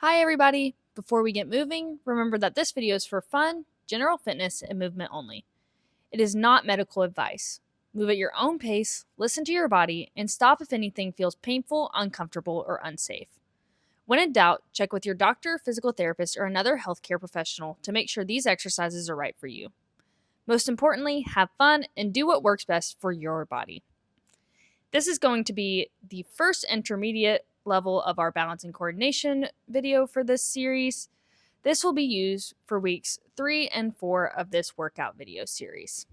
Hi everybody! Before we get moving, remember that this video is for fun, general fitness, and movement only. It is not medical advice. Move at your own pace, listen to your body, and stop if anything feels painful, uncomfortable, or unsafe. When in doubt, check with your doctor, physical therapist, or another healthcare professional to make sure these exercises are right for you. Most importantly, have fun and do what works best for your body. This is going to be the first intermediate level of our balance and coordination video for this series. This will be used for weeks 3 and 4 of this workout video series.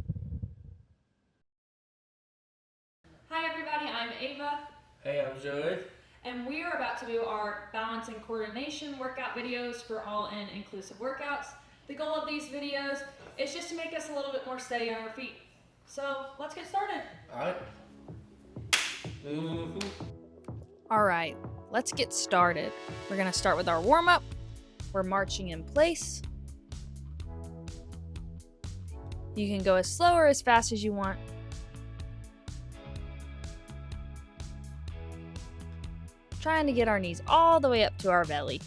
Hi everybody, I'm Ava. Hey, I'm Judd. And we are about to do our balance and coordination workout videos for all-in inclusive workouts. The goal of these videos is just to make us a little bit more steady on our feet. So let's get started. All right, let's get started. We're gonna start with our warm-up. We're marching in place. You can go as slow or as fast as you want. Trying to get our knees all the way up to our belly.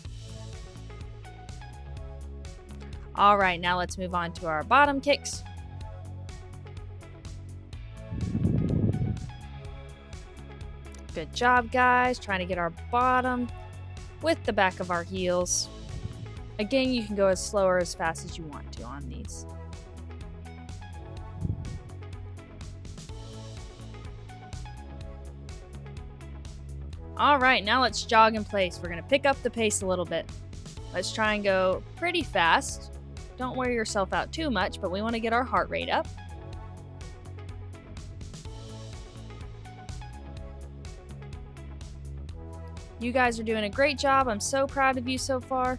All right, now let's move on to our bottom kicks. Good job, guys. Trying to get our bottom with the back of our heels. Again, you can go as slow or as fast as you want to on these. All right, now let's jog in place. We're going to pick up the pace a little bit. Let's try and go pretty fast. Don't wear yourself out too much, but we want to get our heart rate up. You guys are doing a great job. I'm so proud of you so far.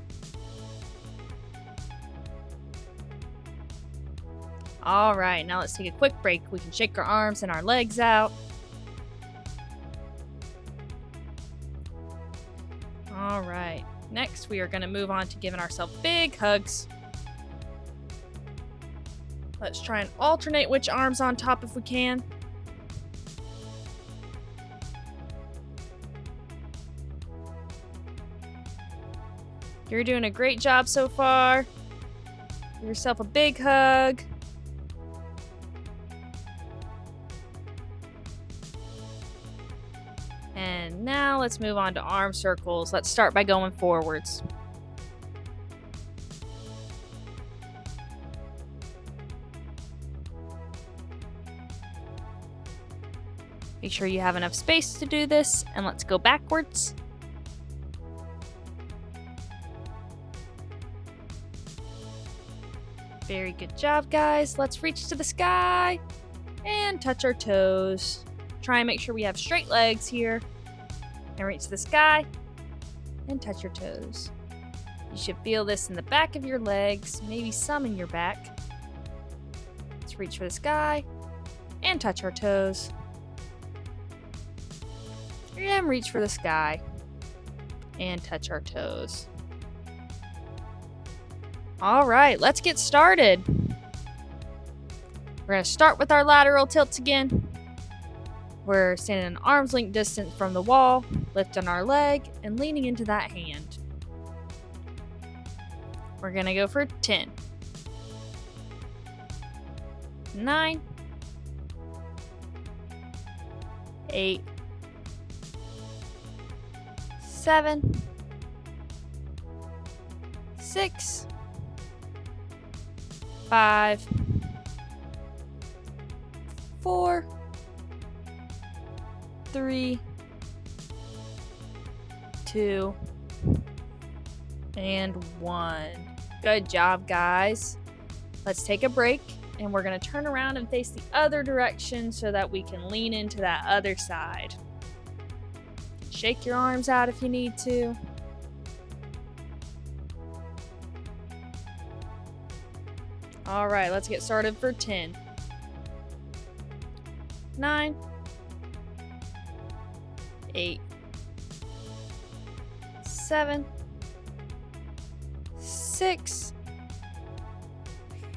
All right, now let's take a quick break. We can shake our arms and our legs out. All right, next we are going to move on to giving ourselves big hugs. Let's try and alternate which arm's on top if we can. You're doing a great job so far. Give yourself a big hug. And now let's move on to arm circles. Let's start by going forwards. Make sure you have enough space to do this, and let's go backwards. Very good job, guys. Let's reach to the sky and touch our toes. Try and make sure we have straight legs here. And reach to the sky and touch your toes. You should feel this in the back of your legs, maybe some in your back. Let's reach for the sky and touch our toes. And reach for the sky and touch our toes. All right, let's get started. We're going to start with our lateral tilts again. We're standing an arm's length distance from the wall, lifting our leg and leaning into that hand. We're going to go for 10, 9, 8, 7, 6, 5, 4, 3, 2, and 1. Good job, guys. Let's take a break, and we're going to turn around and face the other direction so that we can lean into that other side. Shake your arms out if you need to. All right, let's get started for 10, 9, 8, 7, 6,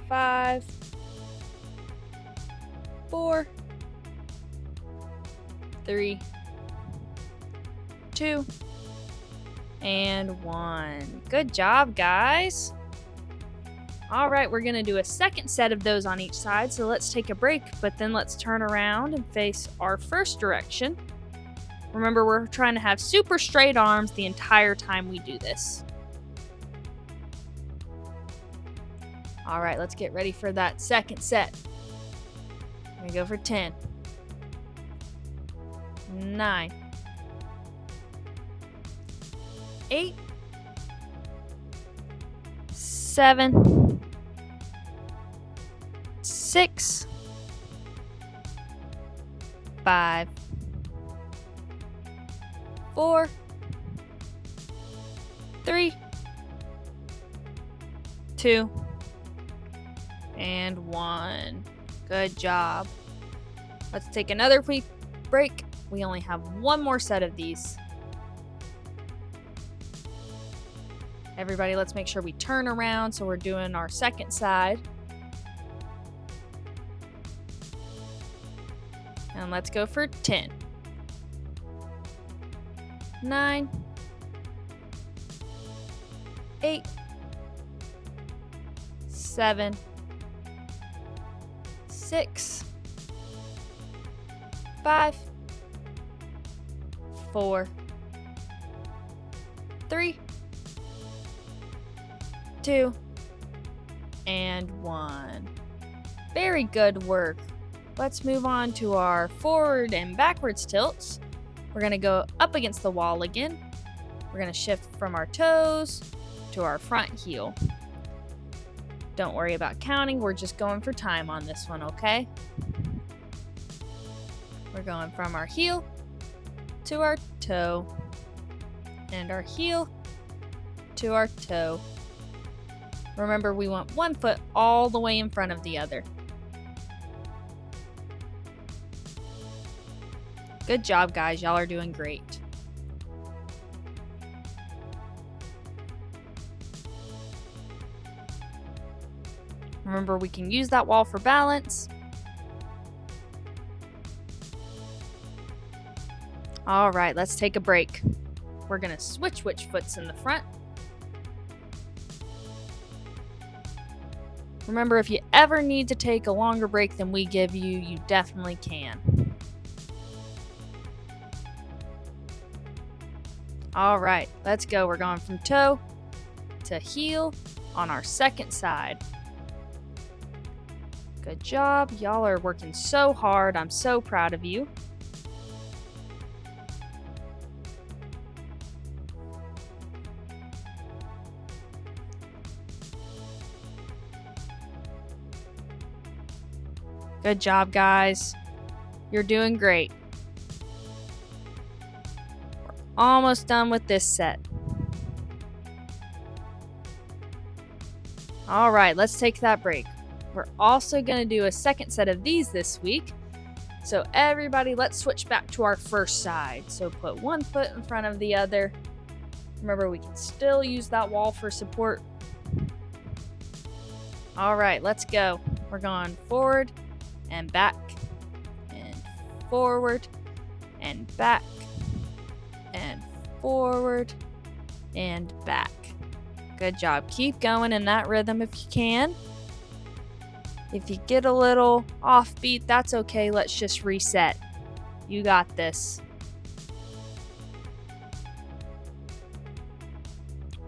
5, 4, 3, 2, and 1. Good job, guys. All right, we're gonna do a second set of those on each side, so let's take a break, but then let's turn around and face our first direction. Remember, we're trying to have super straight arms the entire time we do this. All right, let's get ready for that second set. I'm gonna go for 10, 9, 8, 7, 6, 5, 4, 3, 2, and 1. Good job. Let's take another quick break. We only have one more set of these. Everybody, let's make sure we turn around so we're doing our second side. And let's go for 10, 9, 8, 7, 6, 5, 4, 3, 2, and 1. Very good work. Let's move on to our forward and backwards tilts. We're going to go up against the wall again. We're going to shift from our toes to our front heel. Don't worry about counting, we're just going for time on this one, okay? We're going from our heel to our toe, and our heel to our toe. Remember, we want one foot all the way in front of the other. Good job, guys. Y'all are doing great. Remember, we can use that wall for balance. All right, let's take a break. We're going to switch which foot's in the front. Remember, if you ever need to take a longer break than we give you, you definitely can. All right, let's go. We're going from toe to heel on our second side. Good job. Y'all are working so hard. I'm so proud of you. Good job, guys. You're doing great. We're almost done with this set. All right, let's take that break. We're also going to do a second set of these this week. So everybody, let's switch back to our first side. So put one foot in front of the other. Remember, we can still use that wall for support. All right, let's go. We're going forward and back and forward and back and forward and back. Good job. Keep going in that rhythm if you can. If you get a little offbeat, that's okay. Let's just reset. You got this.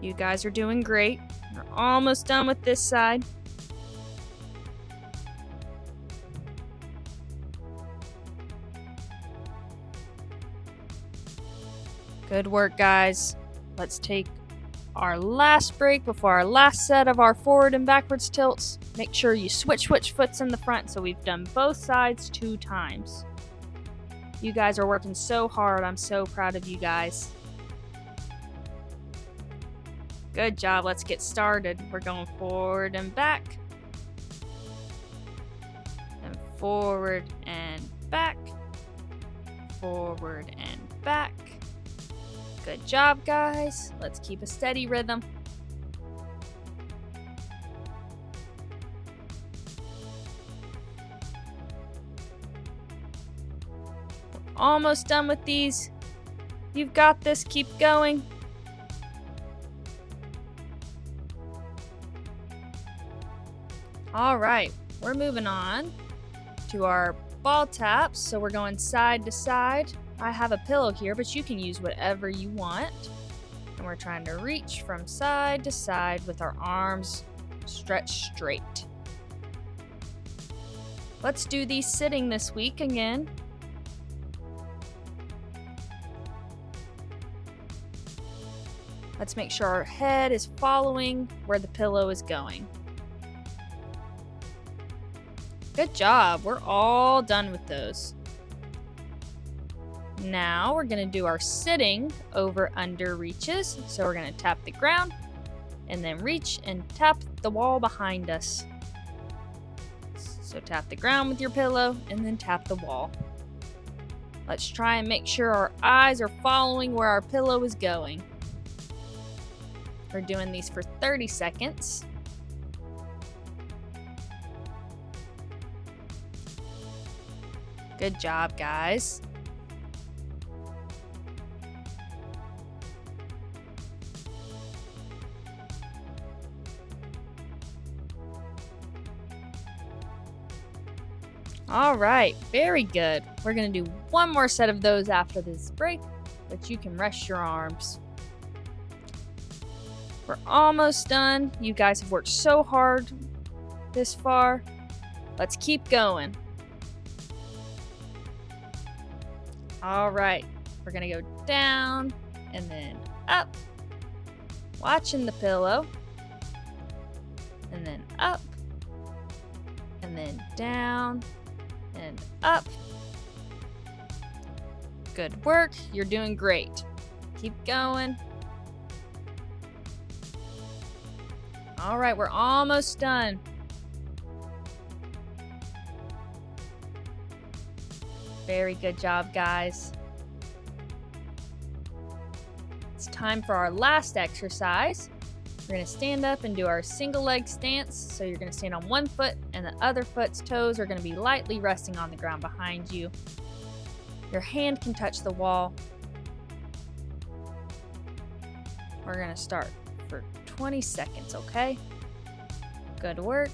You guys are doing great. We're almost done with this side. Good work, guys. Let's take our last break before our last set of our forward and backwards tilts. Make sure you switch which foot's in the front, so we've done both sides 2 times. You guys are working so hard. I'm so proud of you guys. Good job. Let's get started. We're going forward and back. And forward and back. Forward and back. Good job, guys. Let's keep a steady rhythm. Almost done with these. You've got this. Keep going. All right, we're moving on to our ball taps. So we're going side to side. I have a pillow here, but you can use whatever you want. And we're trying to reach from side to side with our arms stretched straight. Let's do these sitting this week again. Let's make sure our head is following where the pillow is going. Good job. We're all done with those. Now we're going to do our sitting over under reaches. So we're going to tap the ground and then reach and tap the wall behind us. So tap the ground with your pillow and then tap the wall. Let's try and make sure our eyes are following where our pillow is going. We're doing these for 30 seconds. Good job, guys. All right, very good. We're going to do one more set of those after this break, but you can rest your arms. We're almost done. You guys have worked so hard this far. Let's keep going. All right, we're going to go down and then up, watching the pillow, and then up, and then down, and up. Good work. You're doing great. Keep going. All right, we're almost done. Very good job, guys. It's time for our last exercise. We're going to stand up and do our single leg stance. So you're going to stand on one foot and the other foot's toes are going to be lightly resting on the ground behind you. Your hand can touch the wall. We're going to start for 20 seconds, okay? Good work.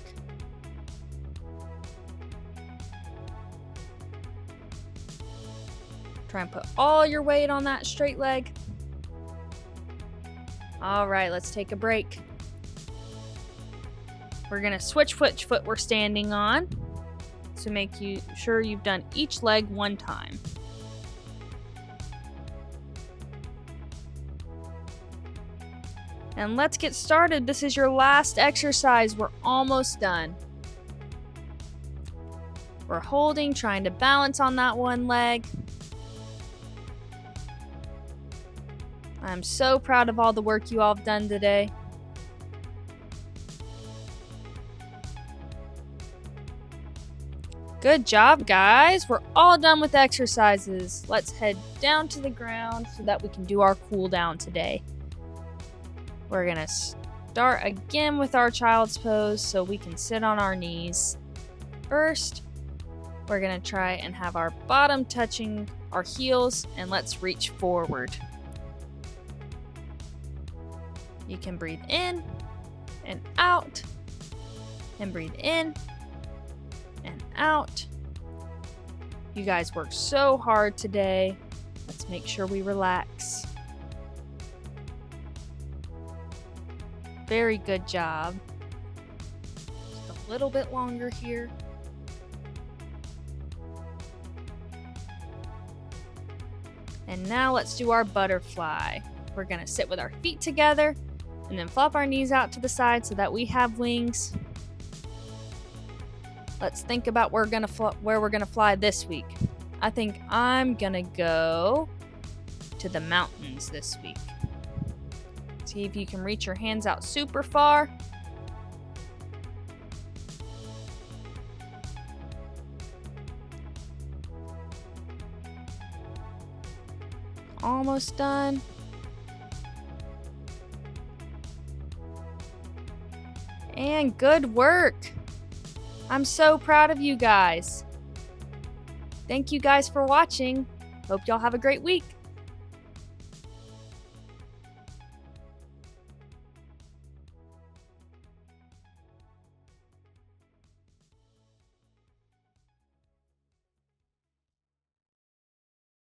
Try and put all your weight on that straight leg. All right, let's take a break. We're gonna switch which foot we're standing on. So make sure you've done each leg one time. And let's get started. This is your last exercise. We're almost done. We're holding, trying to balance on that one leg. I'm so proud of all the work you all have done today. Good job, guys. We're all done with exercises. Let's head down to the ground so that we can do our cool down today. We're going to start again with our child's pose so we can sit on our knees. First, we're going to try and have our bottom touching our heels, and let's reach forward. You can breathe in and out, and breathe in and out. You guys worked so hard today. Let's make sure we relax. Very good job. Just a little bit longer here. And now let's do our butterfly. We're going to sit with our feet together and then flop our knees out to the side so that we have wings. Let's think about where we're going to fly this week. I think I'm going to go to the mountains this week. See if you can reach your hands out super far. Almost done. And good work. I'm so proud of you guys. Thank you guys for watching. Hope y'all have a great week.